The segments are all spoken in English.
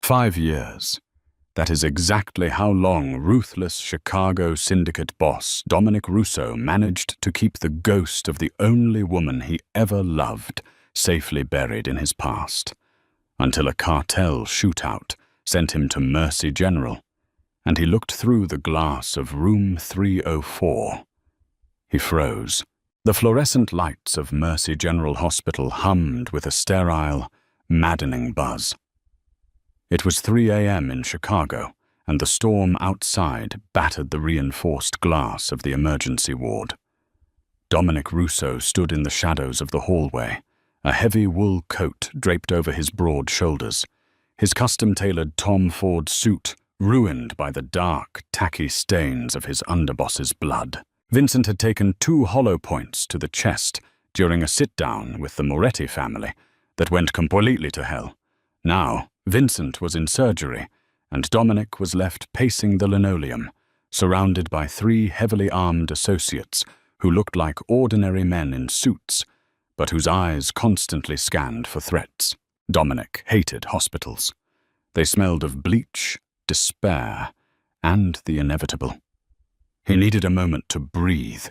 5 years. That is exactly how long ruthless Chicago syndicate boss Dominic Russo managed to keep the ghost of the only woman he ever loved safely buried in his past, until a cartel shootout sent him to Mercy General, and he looked through the glass of room 304. He froze. The fluorescent lights of Mercy General Hospital hummed with a sterile, maddening buzz. It was 3 a.m. in Chicago, and the storm outside battered the reinforced glass of the emergency ward. Dominic Russo stood in the shadows of the hallway, a heavy wool coat draped over his broad shoulders, his custom-tailored Tom Ford suit ruined by the dark, tacky stains of his underboss's blood. Vincent had taken 2 hollow points to the chest during a sit-down with the Moretti family that went completely to hell. Now, Vincent was in surgery, and Dominic was left pacing the linoleum, surrounded by 3 heavily armed associates who looked like ordinary men in suits, but whose eyes constantly scanned for threats. Dominic hated hospitals. They smelled of bleach, despair, and the inevitable. He needed a moment to breathe,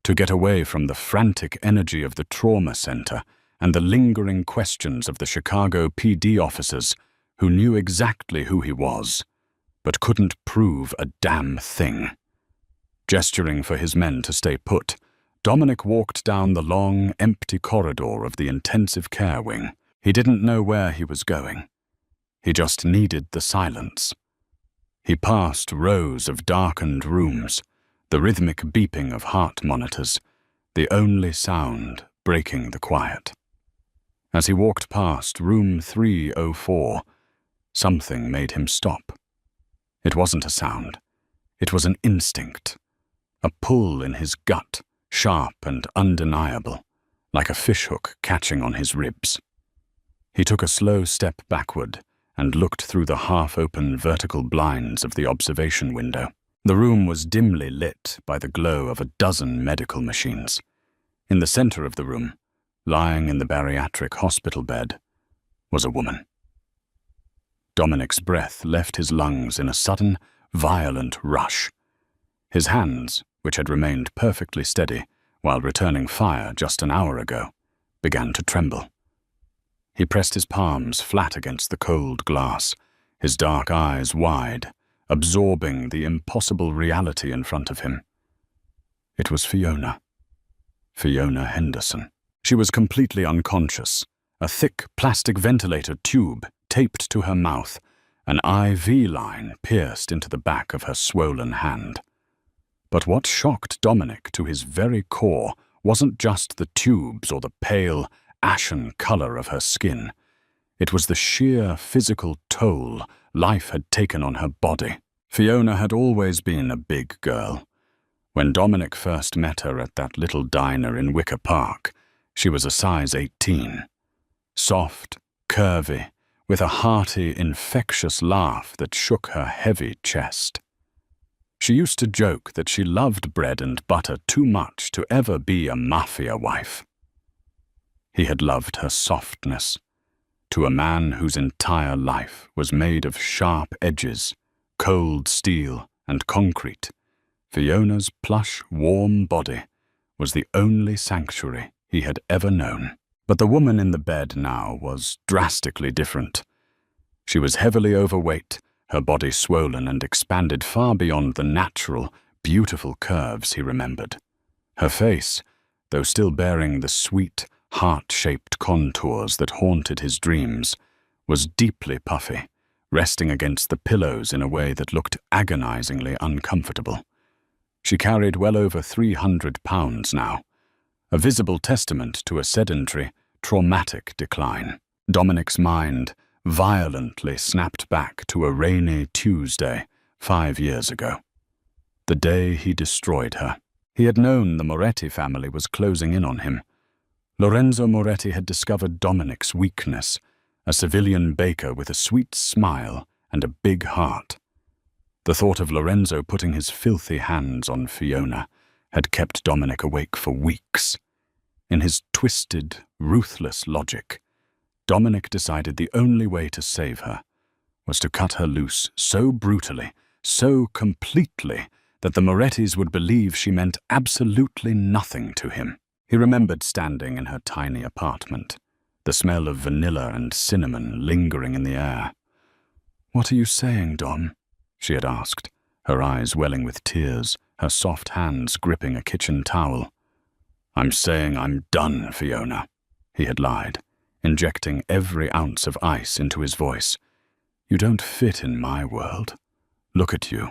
to get away from the frantic energy of the trauma center and the lingering questions of the Chicago PD officers who knew exactly who he was, but couldn't prove a damn thing. Gesturing for his men to stay put, Dominic walked down the long, empty corridor of the intensive care wing. He didn't know where he was going. He just needed the silence. He passed rows of darkened rooms, the rhythmic beeping of heart monitors, the only sound breaking the quiet. As he walked past room 304, something made him stop. It wasn't a sound. It was an instinct, a pull in his gut, sharp and undeniable, like a fishhook catching on his ribs. He took a slow step backward and looked through the half-open vertical blinds of the observation window. The room was dimly lit by the glow of a dozen medical machines. In the center of the room, lying in the bariatric hospital bed, was a woman. Dominic's breath left his lungs in a sudden, violent rush. His hands, which had remained perfectly steady while returning fire just an hour ago, began to tremble. He pressed his palms flat against the cold glass, his dark eyes wide, absorbing the impossible reality in front of him. It was Fiona. Fiona Henderson. She was completely unconscious, a thick plastic ventilator tube taped to her mouth, an IV line pierced into the back of her swollen hand. But what shocked Dominic to his very core wasn't just the tubes or the pale, ashen color of her skin. It was the sheer physical toll life had taken on her body. Fiona had always been a big girl. When Dominic first met her at that little diner in Wicker Park, she was a size 18. Soft, curvy, with a hearty, infectious laugh that shook her heavy chest. She used to joke that she loved bread and butter too much to ever be a Mafia wife. He had loved her softness. To a man whose entire life was made of sharp edges, cold steel, and concrete, Fiona's plush, warm body was the only sanctuary he had ever known. But the woman in the bed now was drastically different. She was heavily overweight, her body swollen and expanded far beyond the natural, beautiful curves he remembered. Her face, though still bearing the sweet, heart-shaped contours that haunted his dreams, was deeply puffy, resting against the pillows in a way that looked agonizingly uncomfortable. She carried well over 300 pounds now, a visible testament to a sedentary, traumatic decline. Dominic's mind violently snapped back to a rainy Tuesday 5 years ago, the day he destroyed her. He had known the Moretti family was closing in on him. Lorenzo Moretti had discovered Dominic's weakness, a civilian baker with a sweet smile and a big heart. The thought of Lorenzo putting his filthy hands on Fiona had kept Dominic awake for weeks. In his twisted, ruthless logic, Dominic decided the only way to save her was to cut her loose so brutally, so completely, that the Morettis would believe she meant absolutely nothing to him. He remembered standing in her tiny apartment, the smell of vanilla and cinnamon lingering in the air. "What are you saying, Dom?" she had asked, her eyes welling with tears, her soft hands gripping a kitchen towel. "I'm saying I'm done, Fiona," he had lied, injecting every ounce of ice into his voice. "You don't fit in my world. Look at you.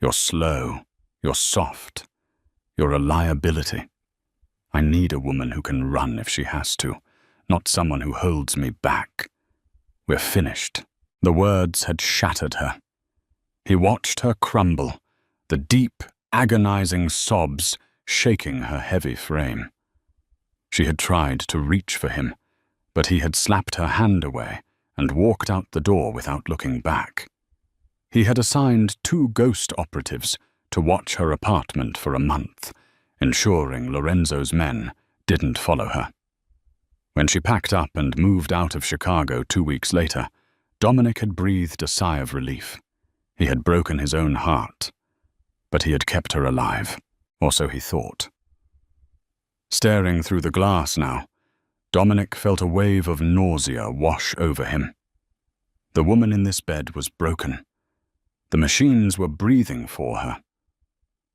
You're slow, you're soft, you're a liability. I need a woman who can run if she has to, not someone who holds me back. We're finished." The words had shattered her. He watched her crumble, the deep, agonizing sobs shaking her heavy frame. She had tried to reach for him, but he had slapped her hand away and walked out the door without looking back. He had assigned 2 ghost operatives to watch her apartment for a month, ensuring Lorenzo's men didn't follow her. When she packed up and moved out of Chicago 2 weeks later, Dominic had breathed a sigh of relief. He had broken his own heart, but he had kept her alive, or so he thought. Staring through the glass now, Dominic felt a wave of nausea wash over him. The woman in this bed was broken. The machines were breathing for her.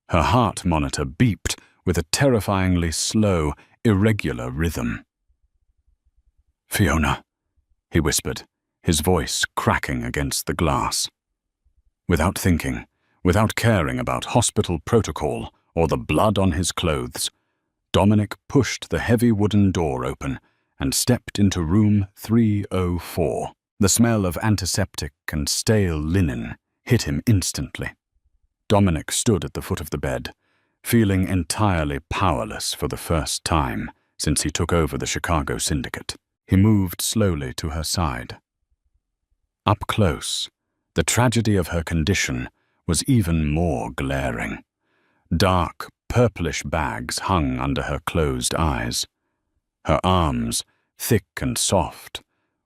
Her heart monitor beeped with a terrifyingly slow, irregular rhythm. "Fiona," he whispered, his voice cracking against the glass. Without thinking, without caring about hospital protocol or the blood on his clothes, Dominic pushed the heavy wooden door open and stepped into room 304. The smell of antiseptic and stale linen hit him instantly. Dominic stood at the foot of the bed, feeling entirely powerless for the first time since he took over the Chicago syndicate. He moved slowly to her side. Up close, the tragedy of her condition was even more glaring. Dark, purplish bags hung under her closed eyes. Her arms, thick and soft,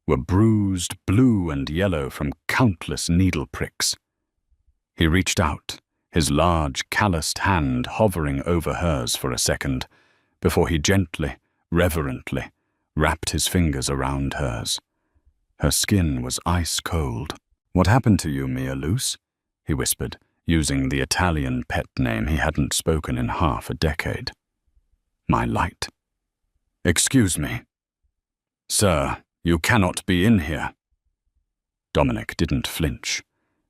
were bruised blue and yellow from countless needle pricks. He reached out, his large, calloused hand hovering over hers for a second, before he gently, reverently, wrapped his fingers around hers. Her skin was ice cold. "What happened to you, Mia Luce?" he whispered, using the Italian pet name he hadn't spoken in half a decade. "My light." "Excuse me." "Sir, you cannot be in here." Dominic didn't flinch.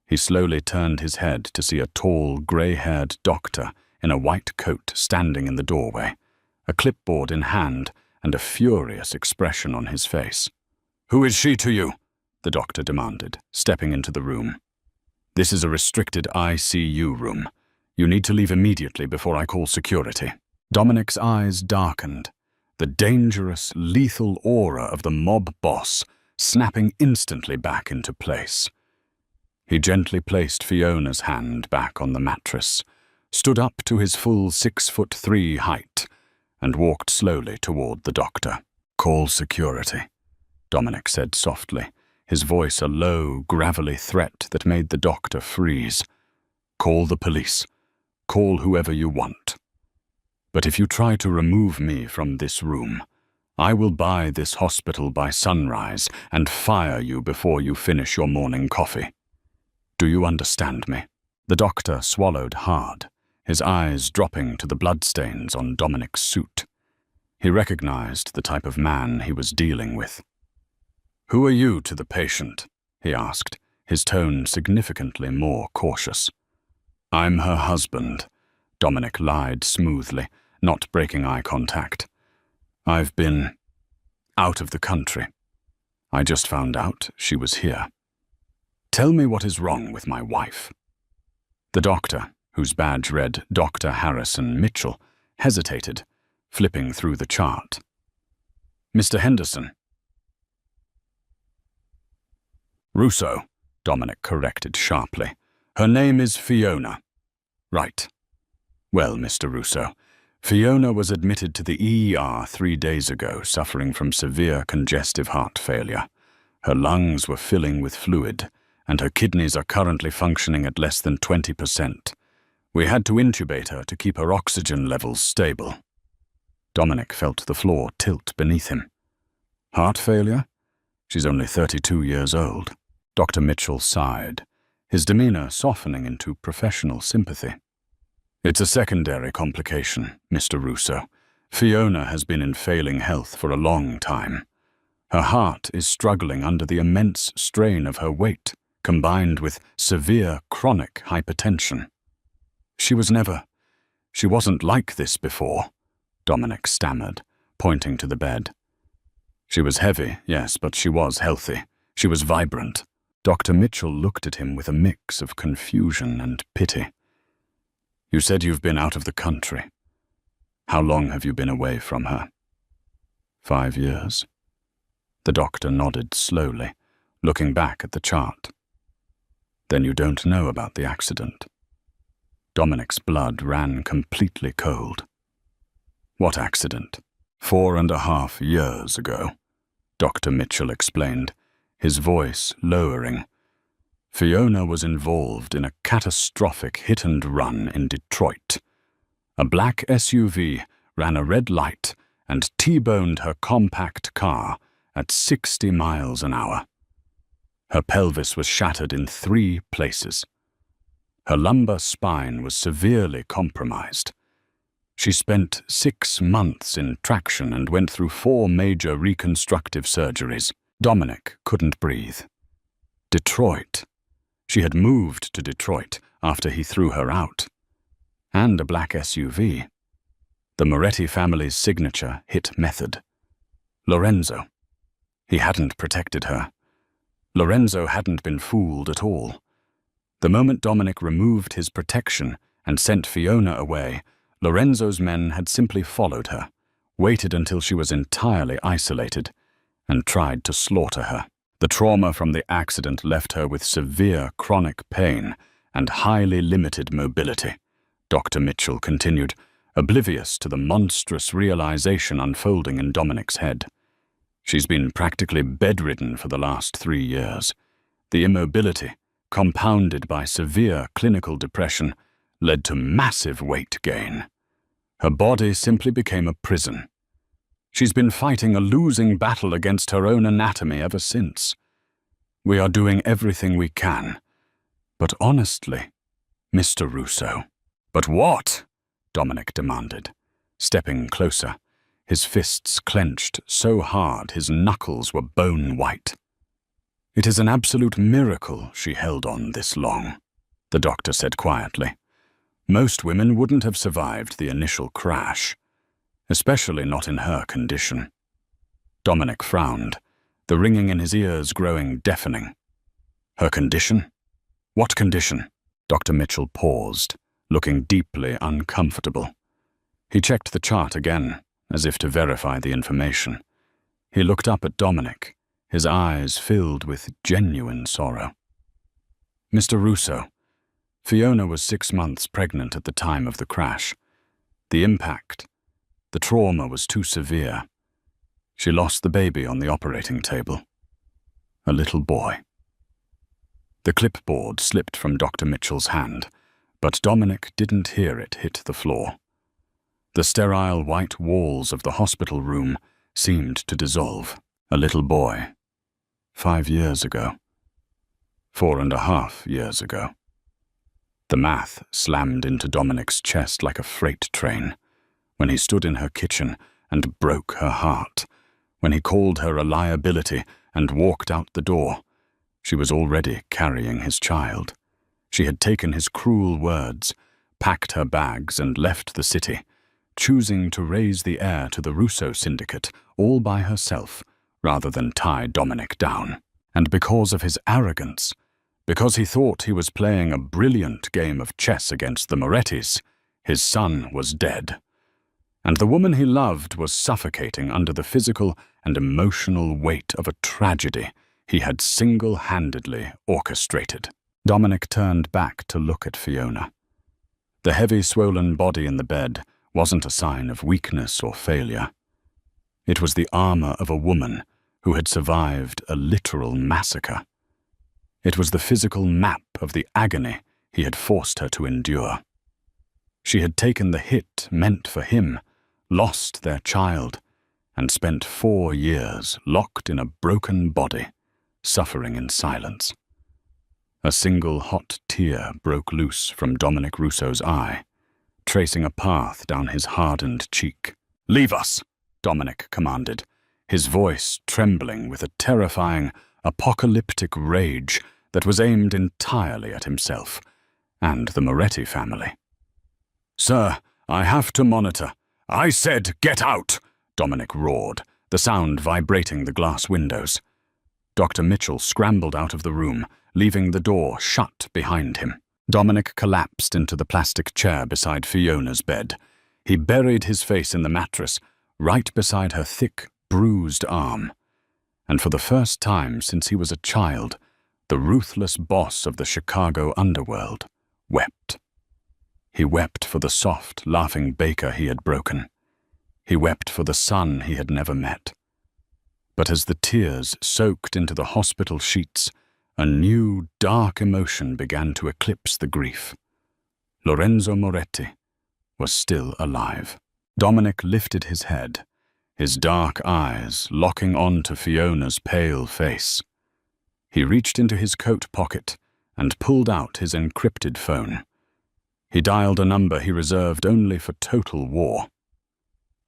He slowly turned his head to see a tall, grey-haired doctor in a white coat standing in the doorway, a clipboard in hand and a furious expression on his face. "Who is she to you?" the doctor demanded, stepping into the room. "This is a restricted ICU room. You need to leave immediately before I call security." Dominic's eyes darkened, the dangerous, lethal aura of the mob boss snapping instantly back into place. He gently placed Fiona's hand back on the mattress, stood up to his full 6'3" height, and walked slowly toward the doctor. "Call security," Dominic said softly, his voice a low, gravelly threat that made the doctor freeze. "Call the police. Call whoever you want. But if you try to remove me from this room, I will buy this hospital by sunrise and fire you before you finish your morning coffee. Do you understand me?" The doctor swallowed hard, his eyes dropping to the bloodstains on Dominic's suit. He recognized the type of man he was dealing with. "Who are you to the patient?" he asked, his tone significantly more cautious. "I'm her husband," Dominic lied smoothly, not breaking eye contact. "I've been out of the country. I just found out she was here. Tell me what is wrong with my wife." The doctor, whose badge read Dr. Harrison Mitchell, hesitated, flipping through the chart. "Mr. Henderson." "Russo," Dominic corrected sharply. "Her name is Fiona." "Right. Well, Mr. Russo, Fiona was admitted to the ER 3 days ago, suffering from severe congestive heart failure. Her lungs were filling with fluid, and her kidneys are currently functioning at less than 20%. We had to intubate her to keep her oxygen levels stable. Dominic felt the floor tilt beneath him. Heart failure? She's only 32 years old. Dr. Mitchell sighed, his demeanor softening into professional sympathy. It's a secondary complication, Mr. Russo. Fiona has been in failing health for a long time. Her heart is struggling under the immense strain of her weight, combined with severe chronic hypertension. She wasn't like this before, Dominic stammered, pointing to the bed. She was heavy, yes, but she was healthy. She was vibrant. Dr. Mitchell looked at him with a mix of confusion and pity. You said you've been out of the country. How long have you been away from her? 5 years. The doctor nodded slowly, looking back at the chart. Then you don't know about the accident. Dominic's blood ran completely cold. What accident? 4.5 years ago, Dr. Mitchell explained, his voice lowering. Fiona was involved in a catastrophic hit-and-run in Detroit. A black SUV ran a red light and T-boned her compact car at 60 miles an hour. Her pelvis was shattered in 3 places. Her lumbar spine was severely compromised. She spent 6 months in traction and went through 4 major reconstructive surgeries. Dominic couldn't breathe. Detroit. She had moved to Detroit after he threw her out. And a black SUV. The Moretti family's signature hit method. Lorenzo. He hadn't protected her. Lorenzo hadn't been fooled at all. The moment Dominic removed his protection and sent Fiona away, Lorenzo's men had simply followed her, waited until she was entirely isolated, and tried to slaughter her. The trauma from the accident left her with severe chronic pain and highly limited mobility, Dr. Mitchell continued, oblivious to the monstrous realization unfolding in Dominic's head. She's been practically bedridden for the last 3 years. The immobility, compounded by severe clinical depression, led to massive weight gain. Her body simply became a prison. She's been fighting a losing battle against her own anatomy ever since. We are doing everything we can. But honestly, Mr. Russo. But what? Dominic demanded, stepping closer, his fists clenched so hard his knuckles were bone white. It is an absolute miracle she held on this long, the doctor said quietly. Most women wouldn't have survived the initial crash, especially not in her condition. Dominic frowned, the ringing in his ears growing deafening. Her condition? What condition? Dr. Mitchell paused, looking deeply uncomfortable. He checked the chart again, as if to verify the information. He looked up at Dominic, his eyes filled with genuine sorrow. Mr. Russo, Fiona was 6 months pregnant at the time of the crash. The impact, the trauma was too severe. She lost the baby on the operating table. A little boy. The clipboard slipped from Dr. Mitchell's hand, but Dominic didn't hear it hit the floor. The sterile white walls of the hospital room seemed to dissolve. A little boy. 5 years ago. 4.5 years ago. The math slammed into Dominic's chest like a freight train. When he stood in her kitchen and broke her heart. When he called her a liability and walked out the door. She was already carrying his child. She had taken his cruel words, packed her bags and left the city, choosing to raise the heir to the Russo syndicate all by herself, rather than tie Dominic down. And because of his arrogance, because he thought he was playing a brilliant game of chess against the Morettis, his son was dead. And the woman he loved was suffocating under the physical and emotional weight of a tragedy he had single-handedly orchestrated. Dominic turned back to look at Fiona. The heavy, swollen body in the bed wasn't a sign of weakness or failure. It was the armor of a woman who had survived a literal massacre. It was the physical map of the agony he had forced her to endure. She had taken the hit meant for him, lost their child, and spent 4 years locked in a broken body, suffering in silence. A single hot tear broke loose from Dominic Rousseau's eye, tracing a path down his hardened cheek. "Leave us," Dominic commanded, his voice trembling with a terrifying, apocalyptic rage that was aimed entirely at himself and the Moretti family. "Sir, I have to monitor." "I said get out!" Dominic roared, the sound vibrating the glass windows. Dr. Mitchell scrambled out of the room, leaving the door shut behind him. Dominic collapsed into the plastic chair beside Fiona's bed. He buried his face in the mattress, right beside her thick, bruised arm. And for the first time since he was a child, the ruthless boss of the Chicago underworld wept. He wept for the soft, laughing baker he had broken. He wept for the son he had never met. But as the tears soaked into the hospital sheets, a new, dark emotion began to eclipse the grief. Lorenzo Moretti was still alive. Dominic lifted his head, his dark eyes locking on to Fiona's pale face. He reached into his coat pocket and pulled out his encrypted phone. He dialed a number he reserved only for total war.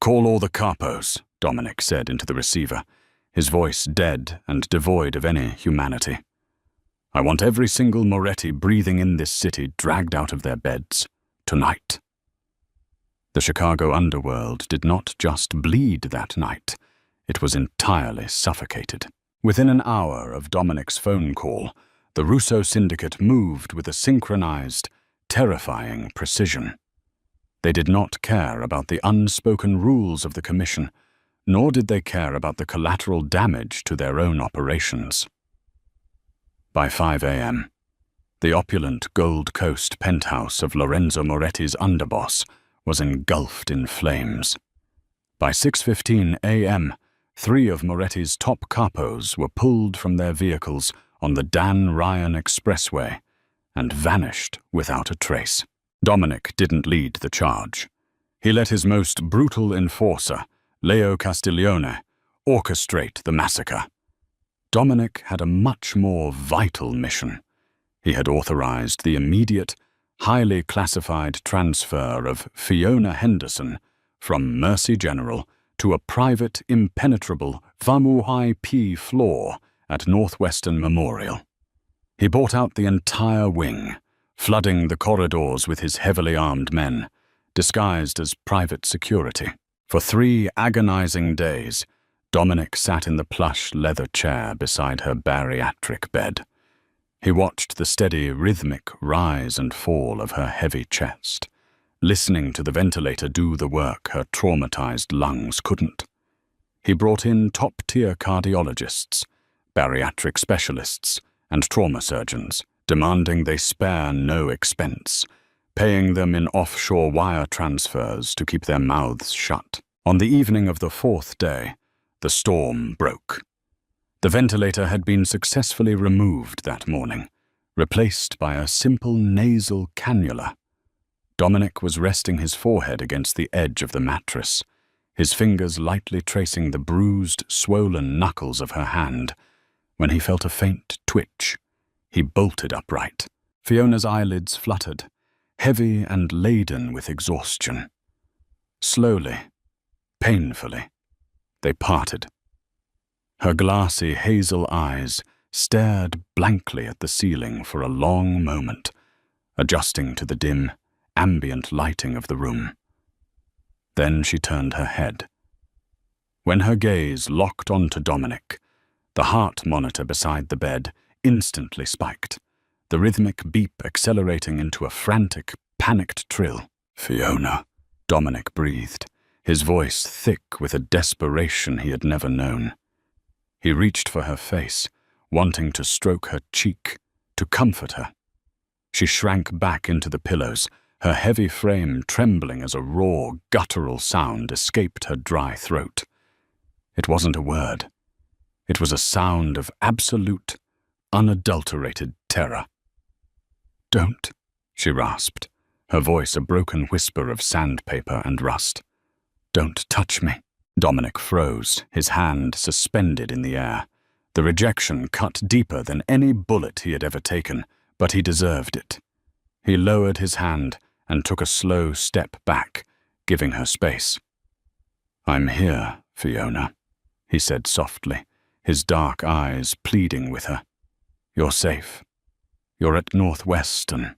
"Call all the capos," Dominic said into the receiver, his voice dead and devoid of any humanity. "I want every single Moretti breathing in this city dragged out of their beds, tonight." The Chicago underworld did not just bleed that night, it was entirely suffocated. Within an hour of Dominic's phone call, the Russo syndicate moved with a synchronized, terrifying precision. They did not care about the unspoken rules of the commission, nor did they care about the collateral damage to their own operations. By 5 a.m., the opulent Gold Coast penthouse of Lorenzo Moretti's underboss was engulfed in flames. By 6:15 a.m., 3 of Moretti's top capos were pulled from their vehicles on the Dan Ryan Expressway and vanished without a trace. Dominic didn't lead the charge. He let his most brutal enforcer, Leo Castiglione, orchestrate the massacre. Dominic had a much more vital mission. He had authorized the immediate, highly classified transfer of Fiona Henderson from Mercy General to a private, impenetrable Vamuhai P floor at Northwestern Memorial. He bought out the entire wing, flooding the corridors with his heavily armed men, disguised as private security. For 3 agonizing days, Dominic sat in the plush leather chair beside her bariatric bed. He watched the steady, rhythmic rise and fall of her heavy chest, listening to the ventilator do the work her traumatized lungs couldn't. He brought in top-tier cardiologists, bariatric specialists, and trauma surgeons, demanding they spare no expense, paying them in offshore wire transfers to keep their mouths shut. On the evening of the 4th day, the storm broke. The ventilator had been successfully removed that morning, replaced by a simple nasal cannula. Dominic was resting his forehead against the edge of the mattress, his fingers lightly tracing the bruised, swollen knuckles of her hand, when he felt a faint twitch. He bolted upright. Fiona's eyelids fluttered, heavy and laden with exhaustion. Slowly, painfully, they parted. Her glassy hazel eyes stared blankly at the ceiling for a long moment, adjusting to the dim, ambient lighting of the room. Then she turned her head. When her gaze locked onto Dominic, the heart monitor beside the bed instantly spiked, the rhythmic beep accelerating into a frantic, panicked trill. "Fiona," Dominic breathed, his voice thick with a desperation he had never known. He reached for her face, wanting to stroke her cheek, to comfort her. She shrank back into the pillows, her heavy frame trembling as a raw, guttural sound escaped her dry throat. It wasn't a word. It was a sound of absolute, unadulterated terror. "Don't," she rasped, her voice a broken whisper of sandpaper and rust. "Don't touch me." Dominic froze, his hand suspended in the air. The rejection cut deeper than any bullet he had ever taken, but he deserved it. He lowered his hand and took a slow step back, giving her space. "I'm here, Fiona," he said softly, his dark eyes pleading with her. "You're safe. You're at Northwestern.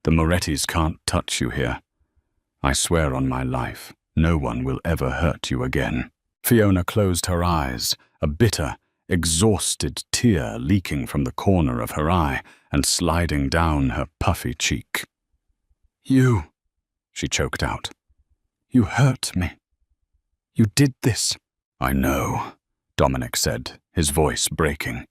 The Morettis can't touch you here. I swear on my life, no one will ever hurt you again." Fiona closed her eyes, a bitter, exhausted tear leaking from the corner of her eye and sliding down her puffy cheek. "You," she choked out. "You hurt me. You did this." "I know," Dominic said, his voice breaking.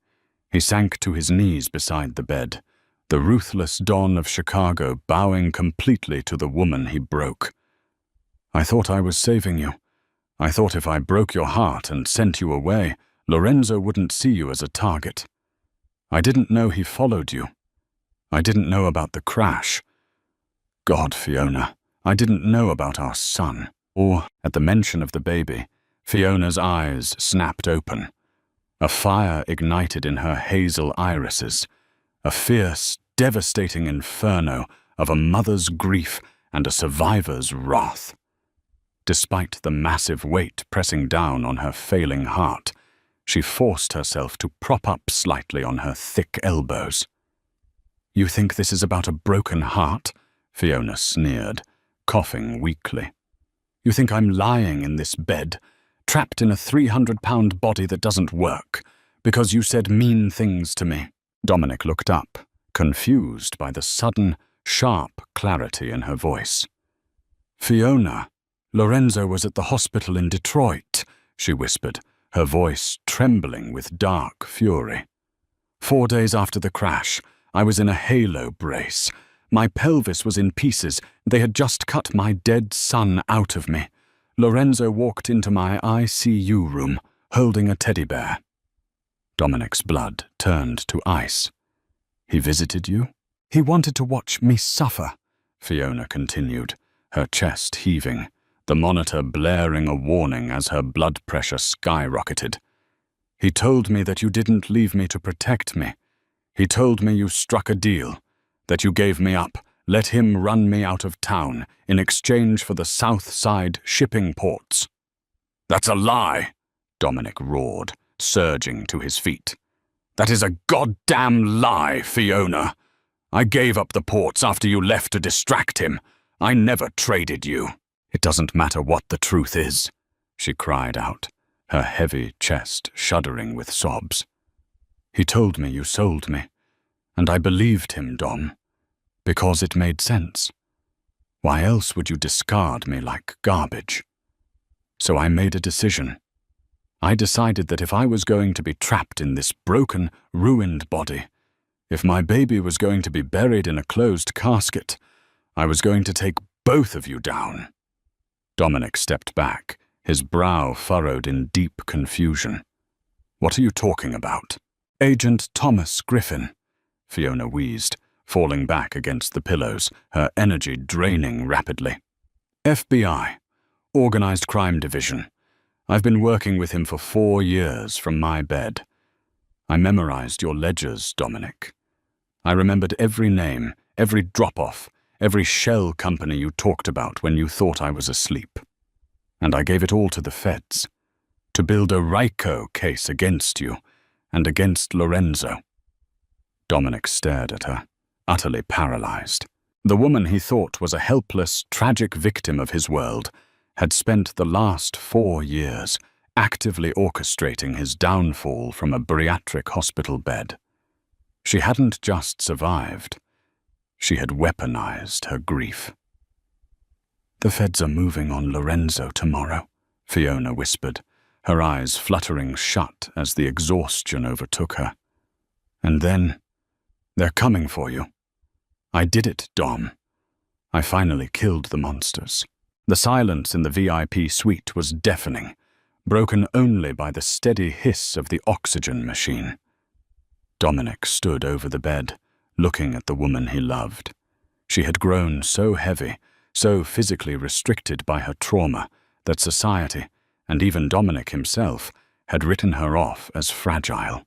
He sank to his knees beside the bed, the ruthless Don of Chicago bowing completely to the woman he broke. "I thought I was saving you. I thought if I broke your heart and sent you away, Lorenzo wouldn't see you as a target. I didn't know he followed you. I didn't know about the crash. God, Fiona, I didn't know about our son." Or, at the mention of the baby, Fiona's eyes snapped open. A fire ignited in her hazel irises, a fierce, devastating inferno of a mother's grief and a survivor's wrath. Despite the massive weight pressing down on her failing heart, she forced herself to prop up slightly on her thick elbows. "You think this is about a broken heart?" Fiona sneered, coughing weakly. "You think I'm lying in this bed, trapped in a 300-pound body that doesn't work, because you said mean things to me?" Dominic looked up, confused by the sudden, sharp clarity in her voice. "Fiona, Lorenzo was at the hospital in Detroit," she whispered, her voice trembling with dark fury. "4 days after the crash, I was in a halo brace. My pelvis was in pieces. They had just cut my dead son out of me. Lorenzo walked into my ICU room, holding a teddy bear." Dominic's blood turned to ice. "He visited you?" "He wanted to watch me suffer," Fiona continued, her chest heaving, the monitor blaring a warning as her blood pressure skyrocketed. "He told me that you didn't leave me to protect me. He told me you struck a deal, that you gave me up, let him run me out of town in exchange for the South Side shipping ports." "That's a lie," Dominic roared, surging to his feet. "That is a goddamn lie, Fiona. I gave up the ports after you left to distract him. I never traded you." "It doesn't matter what the truth is," she cried out, her heavy chest shuddering with sobs. "He told me you sold me, and I believed him, Dom, because it made sense. Why else would you discard me like garbage? So I made a decision. I decided that if I was going to be trapped in this broken, ruined body, if my baby was going to be buried in a closed casket, I was going to take both of you down." Dominic stepped back, his brow furrowed in deep confusion. "What are you talking about?" "Agent Thomas Griffin," Fiona wheezed, falling back against the pillows, her energy draining rapidly. "FBI, Organized Crime Division. I've been working with him for 4 years from my bed. I memorized your ledgers, Dominic. I remembered every name, every drop-off, every shell company you talked about when you thought I was asleep. And I gave it all to the feds, to build a RICO case against you and against Lorenzo." Dominic stared at her, utterly paralyzed. The woman he thought was a helpless, tragic victim of his world had spent the last 4 years actively orchestrating his downfall from a bariatric hospital bed. She hadn't just survived. She had weaponized her grief. "The feds are moving on Lorenzo tomorrow," Fiona whispered, her eyes fluttering shut as the exhaustion overtook her. "And then, they're coming for you. I did it, Dom. I finally killed the monsters." The silence in the VIP suite was deafening, broken only by the steady hiss of the oxygen machine. Dominic stood over the bed, looking at the woman he loved. She had grown so heavy, so physically restricted by her trauma, that society, and even Dominic himself, had written her off as fragile.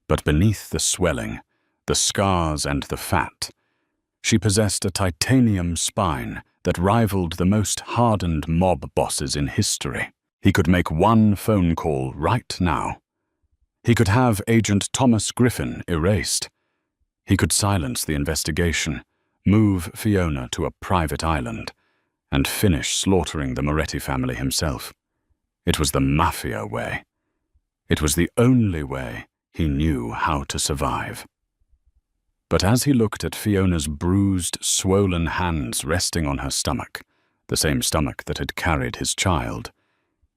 But beneath the swelling, the scars and the fat, she possessed a titanium spine that rivaled the most hardened mob bosses in history. He could make one phone call right now. He could have Agent Thomas Griffin erased. He could silence the investigation, move Fiona to a private island, and finish slaughtering the Moretti family himself. It was the Mafia way. It was the only way he knew how to survive. But as he looked at Fiona's bruised, swollen hands resting on her stomach, the same stomach that had carried his child,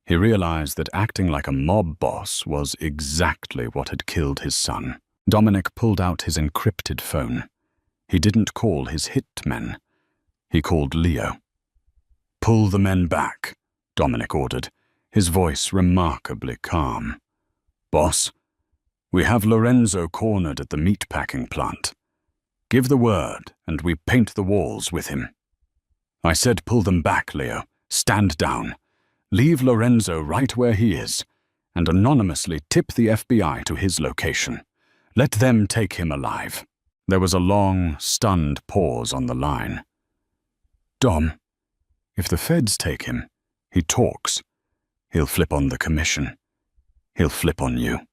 he realized that acting like a mob boss was exactly what had killed his son. Dominic pulled out his encrypted phone. He didn't call his hitmen. He called Leo. "Pull the men back," Dominic ordered, his voice remarkably calm. "Boss, we have Lorenzo cornered at the meatpacking plant. Give the word, and we paint the walls with him." "I said pull them back, Leo. Stand down. Leave Lorenzo right where he is, and anonymously tip the FBI to his location. Let them take him alive." There was a long, stunned pause on the line. "Dom, if the feds take him, he talks. He'll flip on the commission. He'll flip on you."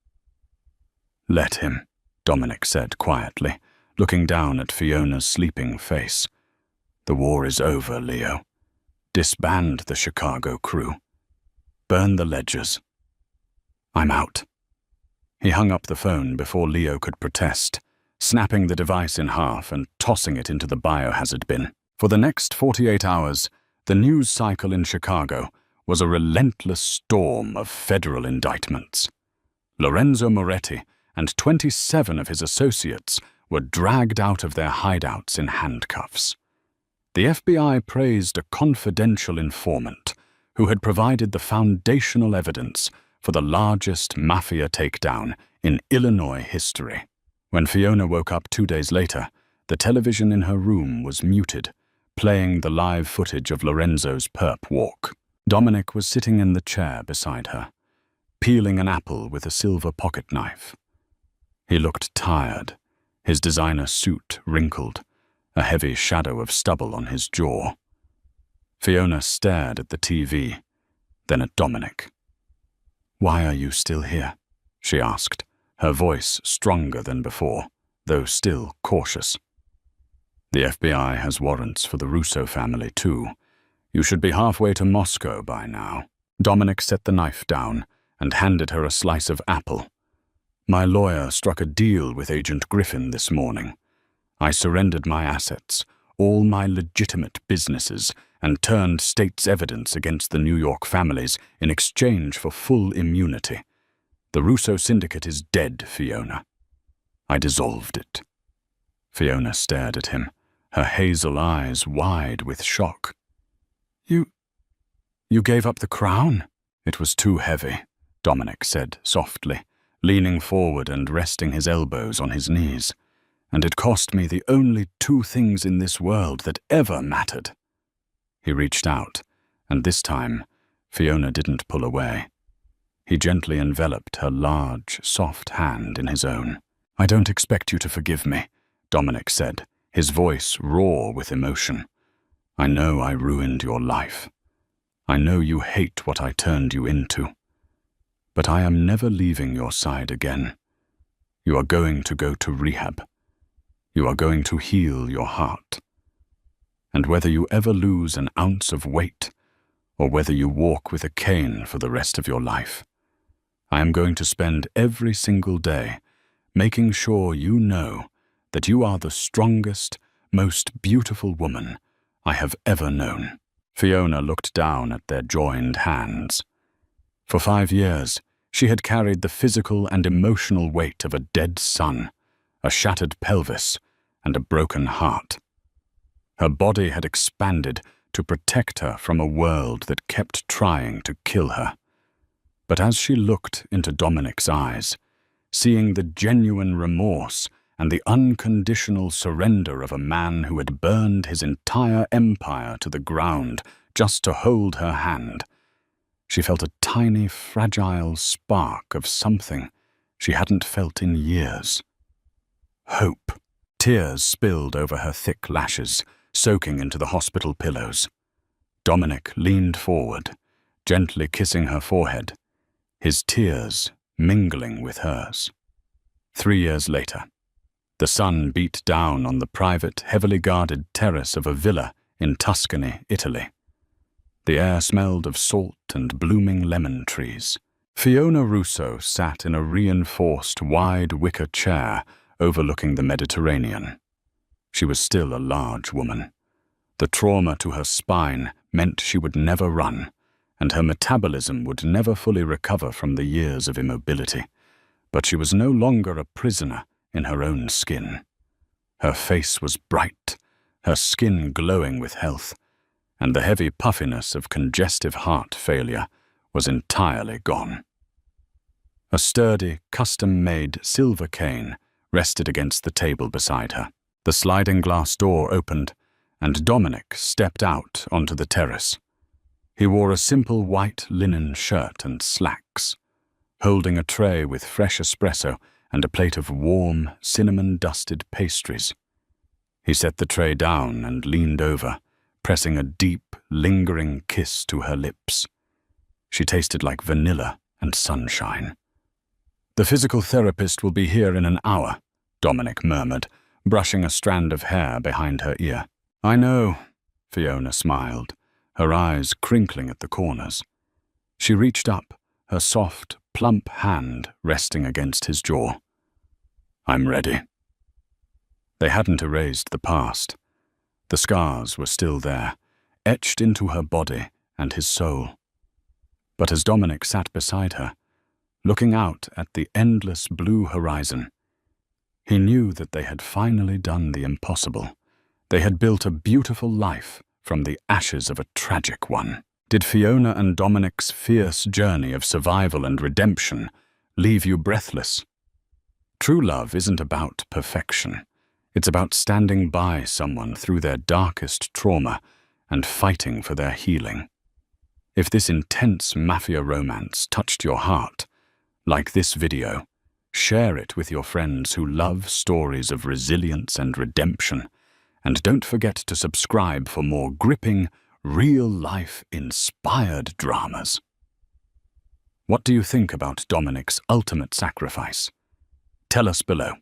"Let him," Dominic said quietly, looking down at Fiona's sleeping face. "The war is over, Leo. Disband the Chicago crew. Burn the ledgers. I'm out." He hung up the phone before Leo could protest, snapping the device in half and tossing it into the biohazard bin. For the next 48 hours, the news cycle in Chicago was a relentless storm of federal indictments. Lorenzo Moretti and 27 of his associates were dragged out of their hideouts in handcuffs. The FBI praised a confidential informant who had provided the foundational evidence for the largest Mafia takedown in Illinois history. When Fiona woke up 2 days later, the television in her room was muted, playing the live footage of Lorenzo's perp walk. Dominic was sitting in the chair beside her, peeling an apple with a silver pocket knife. He looked tired, his designer suit wrinkled, a heavy shadow of stubble on his jaw. Fiona stared at the TV, then at Dominic. "Why are you still here?" she asked, her voice stronger than before, though still cautious. "The FBI has warrants for the Russo family, too. You should be halfway to Moscow by now." Dominic set the knife down and handed her a slice of apple. "My lawyer struck a deal with Agent Griffin this morning. I surrendered my assets, all my legitimate businesses, and turned state's evidence against the New York families in exchange for full immunity. The Russo syndicate is dead, Fiona. I dissolved it." Fiona stared at him, her hazel eyes wide with shock. You gave up the crown?" "It was too heavy," Dominic said softly, leaning forward and resting his elbows on his knees. "And it cost me the only 2 things in this world that ever mattered." He reached out, and this time, Fiona didn't pull away. He gently enveloped her large, soft hand in his own. "I don't expect you to forgive me," Dominic said, his voice raw with emotion. "I know I ruined your life. I know you hate what I turned you into. But I am never leaving your side again. You are going to go to rehab. You are going to heal your heart. And whether you ever lose an ounce of weight, or whether you walk with a cane for the rest of your life, I am going to spend every single day making sure you know that you are the strongest, most beautiful woman I have ever known." Fiona looked down at their joined hands. For 5 years, she had carried the physical and emotional weight of a dead son, a shattered pelvis, and a broken heart. Her body had expanded to protect her from a world that kept trying to kill her. But as she looked into Dominic's eyes, seeing the genuine remorse and the unconditional surrender of a man who had burned his entire empire to the ground just to hold her hand. She felt a tiny, fragile spark of something she hadn't felt in years. Hope. Tears spilled over her thick lashes, soaking into the hospital pillows. Dominic leaned forward, gently kissing her forehead, his tears mingling with hers. 3 years later, the sun beat down on the private, heavily guarded terrace of a villa in Tuscany, Italy. The air smelled of salt and blooming lemon trees. Fiona Russo sat in a reinforced, wide wicker chair overlooking the Mediterranean. She was still a large woman. The trauma to her spine meant she would never run, and her metabolism would never fully recover from the years of immobility. But she was no longer a prisoner in her own skin. Her face was bright, her skin glowing with health, and the heavy puffiness of congestive heart failure was entirely gone. A sturdy, custom-made silver cane rested against the table beside her. The sliding glass door opened, and Dominic stepped out onto the terrace. He wore a simple white linen shirt and slacks, holding a tray with fresh espresso and a plate of warm, cinnamon-dusted pastries. He set the tray down and leaned over, pressing a deep, lingering kiss to her lips. She tasted like vanilla and sunshine. "The physical therapist will be here in an hour," Dominic murmured, brushing a strand of hair behind her ear. "I know," Fiona smiled, her eyes crinkling at the corners. She reached up, her soft, plump hand resting against his jaw. "I'm ready." They hadn't erased the past. The scars were still there, etched into her body and his soul. But as Dominic sat beside her, looking out at the endless blue horizon, he knew that they had finally done the impossible. They had built a beautiful life from the ashes of a tragic one. Did Fiona and Dominic's fierce journey of survival and redemption leave you breathless? True love isn't about perfection. It's about standing by someone through their darkest trauma and fighting for their healing. If this intense mafia romance touched your heart, like this video, share it with your friends who love stories of resilience and redemption. And don't forget to subscribe for more gripping, real-life inspired dramas. What do you think about Dominic's ultimate sacrifice? Tell us below.